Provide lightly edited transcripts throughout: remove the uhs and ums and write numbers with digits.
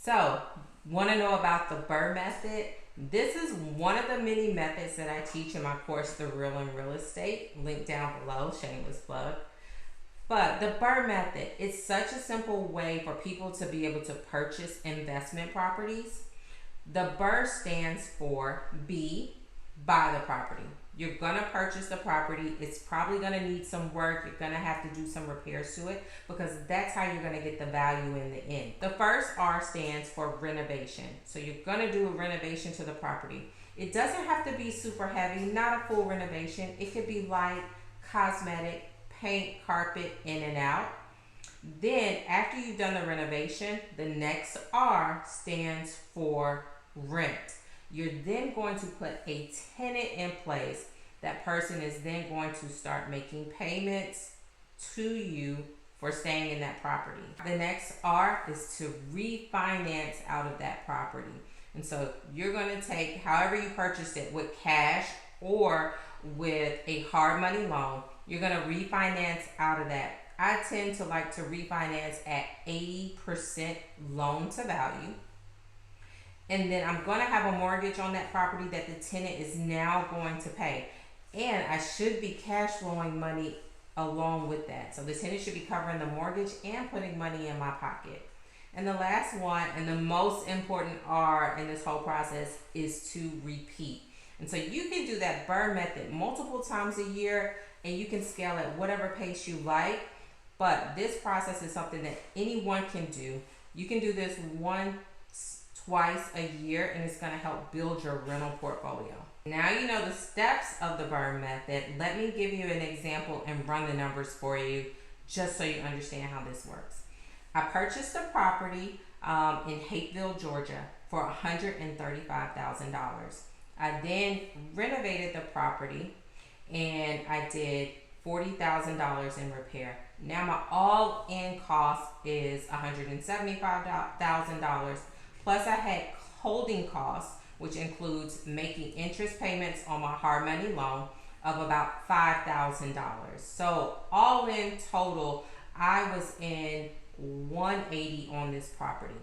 So, want to know about the BRRRR method? This is one of the many methods that I teach in my course, The Real in Real Estate. Link down below, shameless plug. But the BRRRR method, it's such a simple way for people to be able to purchase investment properties. The BRRRR stands for B, buy the property. You're gonna purchase the property. It's probably gonna need some work. You're gonna have to do some repairs to it because that's how you're gonna get the value in the end. The first R stands for renovation. So you're gonna do a renovation to the property. It doesn't have to be super heavy, not a full renovation. It could be light, cosmetic, paint, carpet, in and out. Then after you've done the renovation, the next R stands for rent. You're then going to put a tenant in place. That person is then going to start making payments to you for staying in that property. The next R is to refinance out of that property. And so you're going to take however you purchased it, with cash or with a hard money loan, you're going to refinance out of that. I tend to like to refinance at 80% loan to value. And then I'm going to have a mortgage on that property that the tenant is now going to pay. And I should be cash flowing money along with that. So the tenant should be covering the mortgage and putting money in my pocket. And the last one, and the most important R in this whole process, is to repeat. And so you can do that BRRRR method multiple times a year, and you can scale at whatever pace you like. But this process is something that anyone can do. You can do this twice a year, and it's going to help build your rental portfolio. Now you know the steps of the BRRRR method. Let me give you an example and run the numbers for you just so you understand how this works. I purchased a property in Hapeville, Georgia for $135,000. I then renovated the property and I did $40,000 in repair. Now my all-in cost is $175,000. Plus I had holding costs, which includes making interest payments on my hard money loan of about $5,000. So all in total, I was in $180,000 on this property.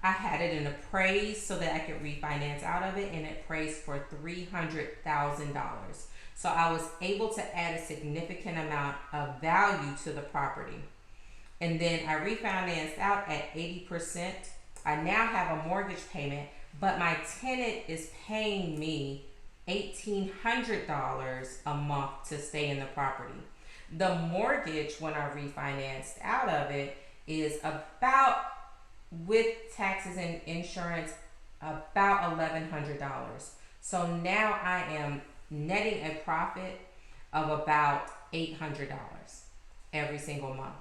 I had it in appraised so that I could refinance out of it, and it appraised for $300,000. So I was able to add a significant amount of value to the property. And then I refinanced out at 80%. I now have a mortgage payment, but my tenant is paying me $1,800 a month to stay in the property. The mortgage, when I refinanced out of it, is about, with taxes and insurance, about $1,100. So now I am netting a profit of about $800 every single month.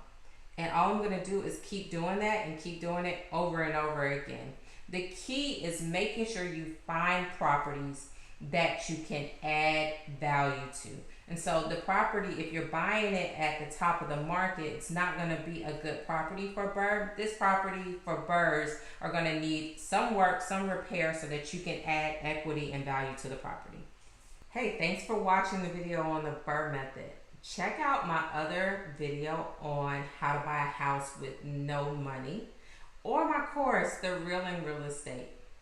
And all I'm going to do is keep doing that and keep doing it over and over again. The key is making sure you find properties that you can add value to. And so the property, if you're buying it at the top of the market, it's not going to be a good property for BRRRR. This property for BRRRRs are going to need some work, some repair, so that you can add equity and value to the property. Hey, thanks for watching the video on the BRRRR method. Check out my other video on how to buy a house with no money, or my course, The Real in Real Estate.